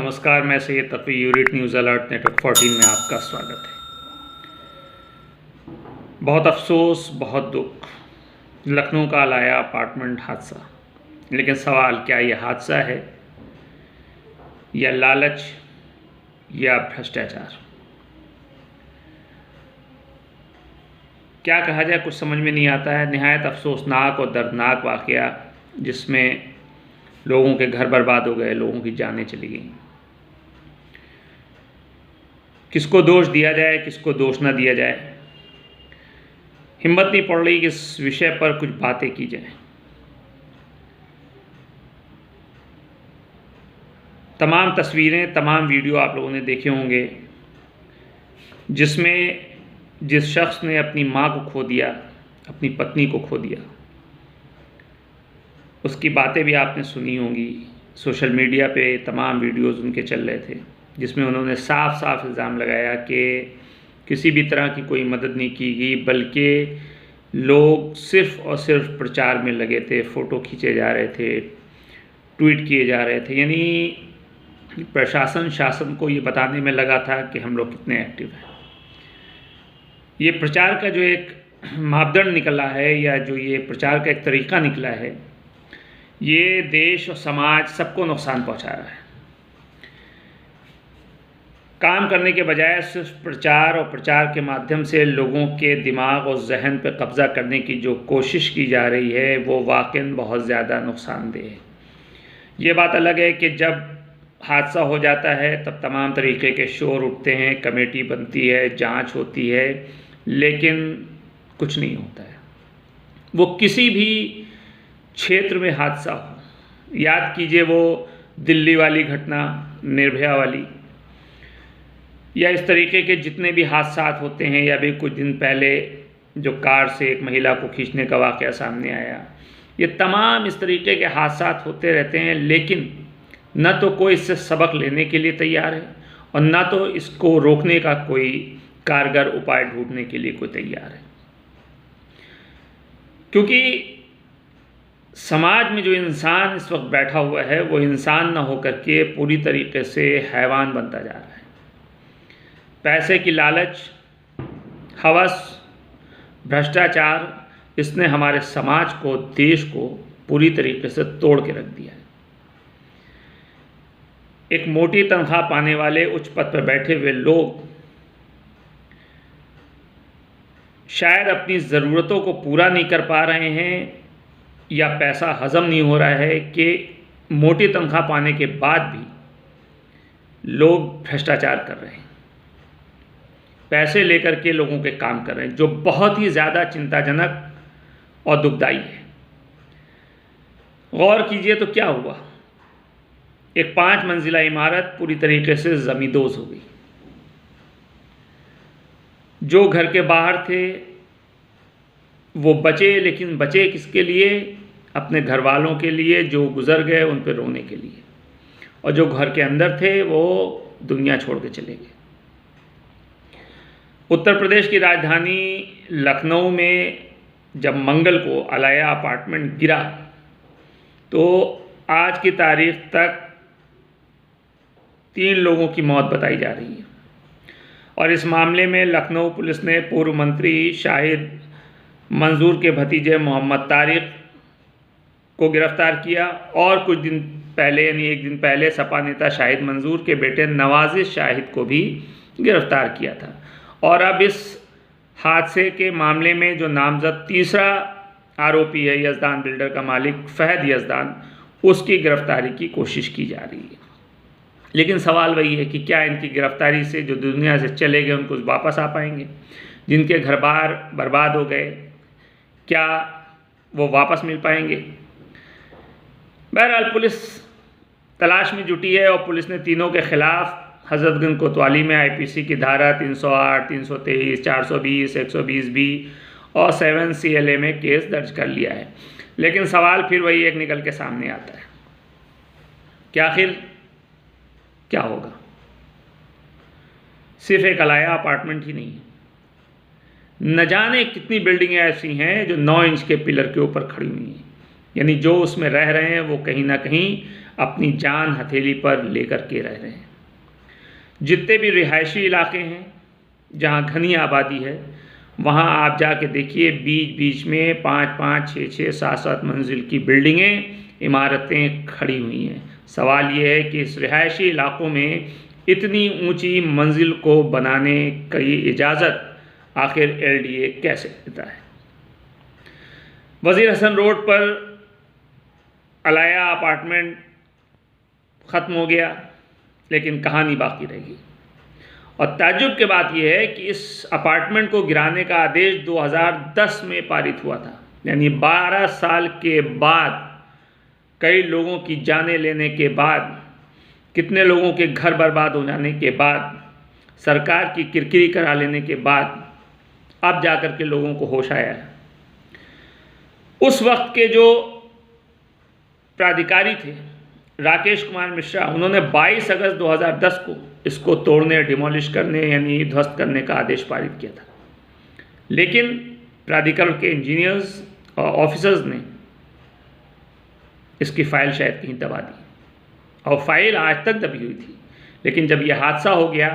नमस्कार, मैं Syed तक़वी। यूरिट news alert network 14 में आपका स्वागत है। बहुत अफसोस, बहुत दुख, लखनऊ का अलाया अपार्टमेंट हादसा। लेकिन सवाल, क्या ये हादसा है या लालच या भ्रष्टाचार? क्या कहा जाए, कुछ समझ में नहीं आता है। निहायत अफसोसनाक और दर्दनाक वाक़या, जिसमें लोगों के घर बर्बाद हो गए, लोगों की जानें चली गईं। किसको दोष दिया जाए, किसको दोष ना दिया जाए, हिम्मत नहीं पड़ रही कि इस विषय पर कुछ बातें की जाए। तमाम तस्वीरें, तमाम वीडियो आप लोगों ने देखे होंगे, जिसमें जिस शख्स ने अपनी माँ को खो दिया, अपनी पत्नी को खो दिया, उसकी बातें भी आपने सुनी होंगी। सोशल मीडिया पे तमाम वीडियोज़ उनके चल रहे थे, जिसमें उन्होंने साफ साफ इल्ज़ाम लगाया कि किसी भी तरह की कोई मदद नहीं की गई, बल्कि लोग सिर्फ़ और सिर्फ प्रचार में लगे थे। फ़ोटो खींचे जा रहे थे, ट्वीट किए जा रहे थे। यानी प्रशासन, शासन को ये बताने में लगा था कि हम लोग कितने एक्टिव हैं। ये प्रचार का जो एक मापदंड निकला है, या जो ये प्रचार का एक तरीक़ा निकला है, ये देश और समाज सबको नुकसान पहुंचा रहा है। काम करने के बजाय सिर्फ प्रचार और प्रचार के माध्यम से लोगों के दिमाग और जहन पर कब्ज़ा करने की जो कोशिश की जा रही है, वो वाकई बहुत ज़्यादा नुकसानदेह है। ये बात अलग है कि जब हादसा हो जाता है तब तमाम तरीक़े के शोर उठते हैं, कमेटी बनती है, जांच होती है, लेकिन कुछ नहीं होता है। वो किसी भी क्षेत्र में हादसा हो, याद कीजिए वो दिल्ली वाली घटना, निर्भया वाली, या इस तरीके के जितने भी हादसात होते हैं, या भी कुछ दिन पहले जो कार से एक महिला को खींचने का वाक़या सामने आया, ये तमाम इस तरीके के हादसात होते रहते हैं। लेकिन न तो कोई इससे सबक लेने के लिए तैयार है, और न तो इसको रोकने का कोई कारगर उपाय ढूंढने के लिए कोई तैयार है। क्योंकि समाज में जो इंसान इस वक्त बैठा हुआ है, वो इंसान ना होकर के पूरी तरीके से हैवान बनता जा रहा है। पैसे की लालच, हवस, भ्रष्टाचार, इसने हमारे समाज को, देश को पूरी तरीके से तोड़ के रख दिया है। एक मोटी तनख्वाह पाने वाले, उच्च पद पर बैठे हुए लोग शायद अपनी ज़रूरतों को पूरा नहीं कर पा रहे हैं, या पैसा हज़म नहीं हो रहा है कि मोटी तनख्वाह पाने के बाद भी लोग भ्रष्टाचार कर रहे हैं, पैसे लेकर के लोगों के काम कर रहे हैं, जो बहुत ही ज़्यादा चिंताजनक और दुखदाई है। गौर कीजिए तो क्या हुआ, एक 5 मंजिला इमारत पूरी तरीके से ज़मींदोज़ हो गई। जो घर के बाहर थे वो बचे, लेकिन बचे किसके लिए? अपने घर वालों के लिए, जो गुज़र गए उन पर रोने के लिए। और जो घर के अंदर थे वो दुनिया छोड़ के चले गए। उत्तर प्रदेश की राजधानी लखनऊ में जब मंगल को अलाया अपार्टमेंट गिरा, तो आज की तारीख तक 3 लोगों की मौत बताई जा रही है। और इस मामले में लखनऊ पुलिस ने पूर्व मंत्री शाहिद मंजूर के भतीजे मोहम्मद तारिक को गिरफ्तार किया, और कुछ दिन पहले, यानी एक दिन पहले, सपा नेता शाहिद मंजूर के बेटे नवाज़िश शाहिद को भी गिरफ्तार किया था। और अब इस हादसे के मामले में जो नामजद तीसरा आरोपी है, यज़दान बिल्डर का मालिक फहद यज़दान, उसकी गिरफ्तारी की कोशिश की जा रही है। लेकिन सवाल वही है कि क्या इनकी गिरफ्तारी से जो दुनिया से चले गए उनको वापस आ पाएंगे? जिनके घर बार बर्बाद हो गए, क्या वो वापस मिल पाएंगे? बहरहाल पुलिस तलाश में जुटी है, और पुलिस ने तीनों के खिलाफ हज़रतगंज कोतवाली में आईपीसी की धारा 308, 323, 420, 120 बी और 7 CLA में केस दर्ज कर लिया है। लेकिन सवाल फिर वही एक निकल के सामने आता है कि आखिर क्या होगा? सिर्फ एक अलाया अपार्टमेंट ही नहीं है, न जाने कितनी बिल्डिंगें ऐसी हैं जो 9 इंच के पिलर के ऊपर खड़ी हुई हैं। यानी जो उसमें रह रहे हैं वो कहीं ना कहीं अपनी जान हथेली पर लेकर के रह रहे हैं। जितने भी रिहायशी इलाके हैं जहाँ घनी आबादी है, वहाँ आप जाके देखिए, बीच बीच में 5-5, 6-6, 7-7 मंजिल की बिल्डिंगें, इमारतें खड़ी हुई हैं। सवाल ये है कि इस रिहायशी इलाकों में इतनी ऊंची मंजिल को बनाने की इजाज़त आखिर LDA कैसे देता है। वज़ीर हसन रोड पर अलाया अपार्टमेंट ख़त्म हो गया, लेकिन कहानी बाकी रही। और ताज्जुब की बात यह है कि इस अपार्टमेंट को गिराने का आदेश 2010 में पारित हुआ था, यानी 12 साल के बाद, कई लोगों की जानें लेने के बाद, कितने लोगों के घर बर्बाद हो जाने के बाद, सरकार की किरकिरी करा लेने के बाद अब जाकर के लोगों को होश आया है। उस वक्त के जो प्राधिकारी थे राकेश कुमार मिश्रा, उन्होंने 22 अगस्त 2010 को इसको तोड़ने, डिमोलिश करने यानी ध्वस्त करने का आदेश पारित किया था। लेकिन प्राधिकरण के इंजीनियर्स और ऑफिसर्स ने इसकी फ़ाइल शायद कहीं दबा दी, और फाइल आज तक दबी हुई थी। लेकिन जब यह हादसा हो गया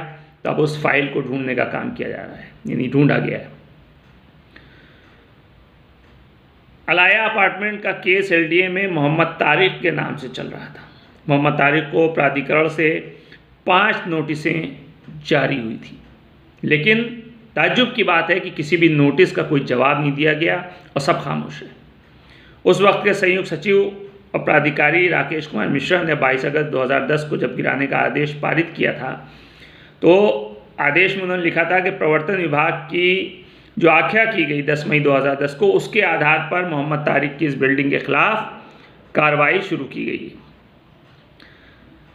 तब उस फाइल को ढूंढने का काम किया जा रहा है, यानी ढूंढा गया है। अलाया अपार्टमेंट का केस LDA में मोहम्मद तारिक के नाम से चल रहा था। मोहम्मद तारिक को प्राधिकरण से 5 नोटिसें जारी हुई थी, लेकिन ताज्जुब की बात है कि किसी भी नोटिस का कोई जवाब नहीं दिया गया और सब खामोश है। उस वक्त के संयुक्त सचिव और प्राधिकारी राकेश कुमार मिश्रा ने 22 अगस्त 2010 को जब गिराने का आदेश पारित किया था, तो आदेश में उन्होंने लिखा था कि प्रवर्तन विभाग की जो आख्या की गई 10 मई 2010 को, उसके आधार पर मोहम्मद तारिक की इस बिल्डिंग के खिलाफ कार्रवाई शुरू की गई है।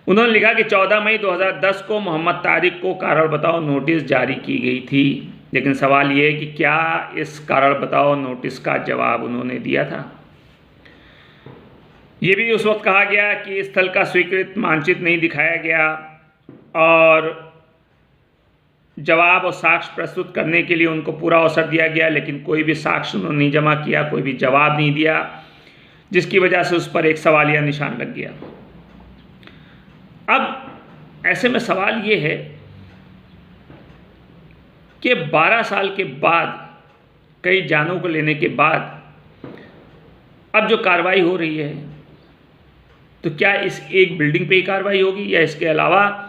उन्होंने लिखा कि 14 मई 2010 को मोहम्मद तारिक को कारण बताओ नोटिस जारी की गई थी, लेकिन सवाल ये है कि क्या इस कारण बताओ नोटिस का जवाब उन्होंने दिया था। ये भी उस वक्त कहा गया कि स्थल का स्वीकृत मानचित्र नहीं दिखाया गया और जवाब और साक्ष्य प्रस्तुत करने के लिए उनको पूरा अवसर दिया गया, लेकिन कोई भी साक्ष्य उन्होंने नहीं जमा किया, कोई भी जवाब नहीं दिया, जिसकी वजह से उस पर एक सवालिया निशान लग गया। अब ऐसे में सवाल ये है कि 12 साल के बाद, कई जानों को लेने के बाद अब जो कार्रवाई हो रही है, तो क्या इस एक बिल्डिंग पे ही कार्रवाई होगी या इसके अलावा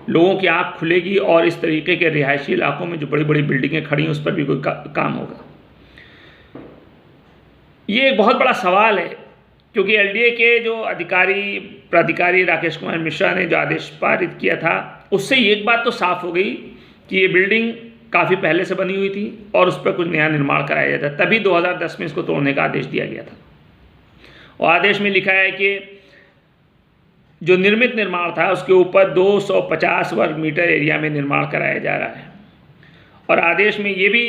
लोगों की आँख खुलेगी और इस तरीके के रिहायशी इलाकों में जो बड़ी बड़ी बिल्डिंगें खड़ी हैं उस पर भी कोई काम होगा? ये एक बहुत बड़ा सवाल है, क्योंकि LDA के जो प्राधिकारी राकेश कुमार मिश्रा ने जो आदेश पारित किया था, उससे एक बात तो साफ हो गई कि ये बिल्डिंग काफ़ी पहले से बनी हुई थी और उस पर कुछ नया निर्माण कराया जाता, तभी 2010 में इसको तोड़ने का आदेश दिया गया था। और आदेश में लिखा है कि जो निर्मित निर्माण था उसके ऊपर 250 वर्ग मीटर एरिया में निर्माण कराया जा रहा है। और आदेश में ये भी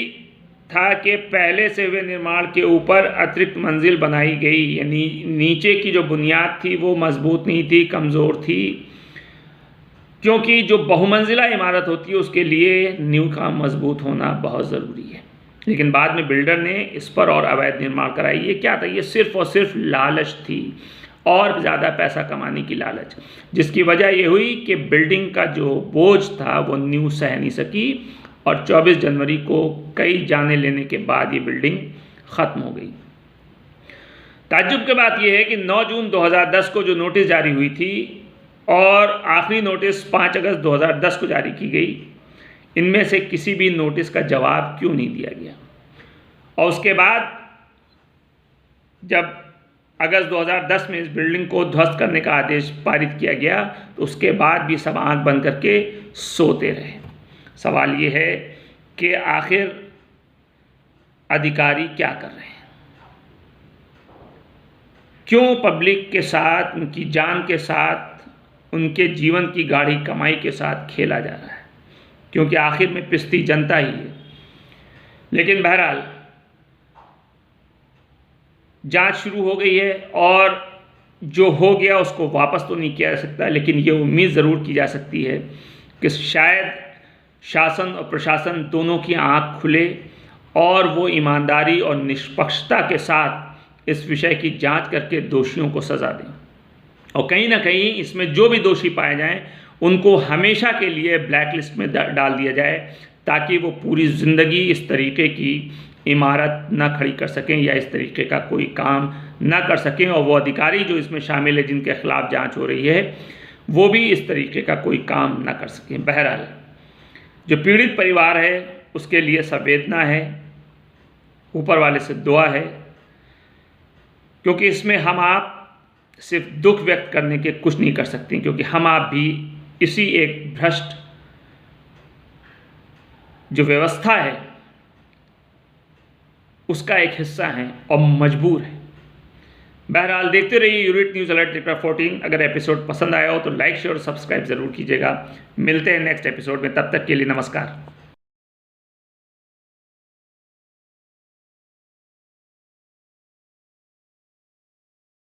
था कि पहले से हुए निर्माण के ऊपर अतिरिक्त मंजिल बनाई गई, यानी नीचे की जो बुनियाद थी वो मजबूत नहीं थी, कमज़ोर थी, क्योंकि जो बहुमंजिला इमारत होती है उसके लिए नींव का मजबूत होना बहुत ज़रूरी है। लेकिन बाद में बिल्डर ने इस पर और अवैध निर्माण कराई। ये क्या था? ये सिर्फ़ और सिर्फ लालच थी, और ज़्यादा पैसा कमाने की लालच, जिसकी वजह ये हुई कि बिल्डिंग का जो बोझ था वो नींव सह नहीं सकी और 24 जनवरी को कई जाने लेने के बाद ये बिल्डिंग ख़त्म हो गई। ताज्जुब की बात यह है कि 9 जून 2010 को जो नोटिस जारी हुई थी और आखिरी नोटिस 5 अगस्त 2010 को जारी की गई, इनमें से किसी भी नोटिस का जवाब क्यों नहीं दिया गया? और उसके बाद जब अगस्त 2010 में इस बिल्डिंग को ध्वस्त करने का आदेश पारित किया गया, तो उसके बाद भी सब आंख बंद करके सोते रहे। सवाल ये है कि आखिर अधिकारी क्या कर रहे हैं? क्यों पब्लिक के साथ, उनकी जान के साथ, उनके जीवन की गाढ़ी कमाई के साथ खेला जा रहा है? क्योंकि आखिर में पिसती जनता ही है। लेकिन बहरहाल जांच शुरू हो गई है और जो हो गया उसको वापस तो नहीं किया जा सकता, लेकिन ये उम्मीद ज़रूर की जा सकती है कि शायद शासन और प्रशासन दोनों की आंख खुले और वो ईमानदारी और निष्पक्षता के साथ इस विषय की जांच करके दोषियों को सज़ा दें। और कहीं ना कहीं इसमें जो भी दोषी पाए जाएं उनको हमेशा के लिए ब्लैक लिस्ट में डाल दिया जाए, ताकि वो पूरी ज़िंदगी इस तरीके की इमारत ना खड़ी कर सकें या इस तरीके का कोई काम ना कर सकें, और वो अधिकारी जो इसमें शामिल है जिनके खिलाफ जांच हो रही है वो भी इस तरीके का कोई काम ना कर सकें। बहरहाल जो पीड़ित परिवार है उसके लिए संवेदना है, ऊपर वाले से दुआ है, क्योंकि इसमें हम आप सिर्फ दुख व्यक्त करने के कुछ नहीं कर सकते, क्योंकि हम आप भी इसी एक भ्रष्ट जो व्यवस्था है उसका एक हिस्सा हैं और मजबूर हैं। बहरहाल देखते रहिए यूनिट न्यूज़ अलर्ट चैप्टर 14। अगर एपिसोड पसंद आया हो तो लाइक शेयर और सब्सक्राइब ज़रूर कीजिएगा। मिलते हैं नेक्स्ट एपिसोड में, तब तक के लिए नमस्कार।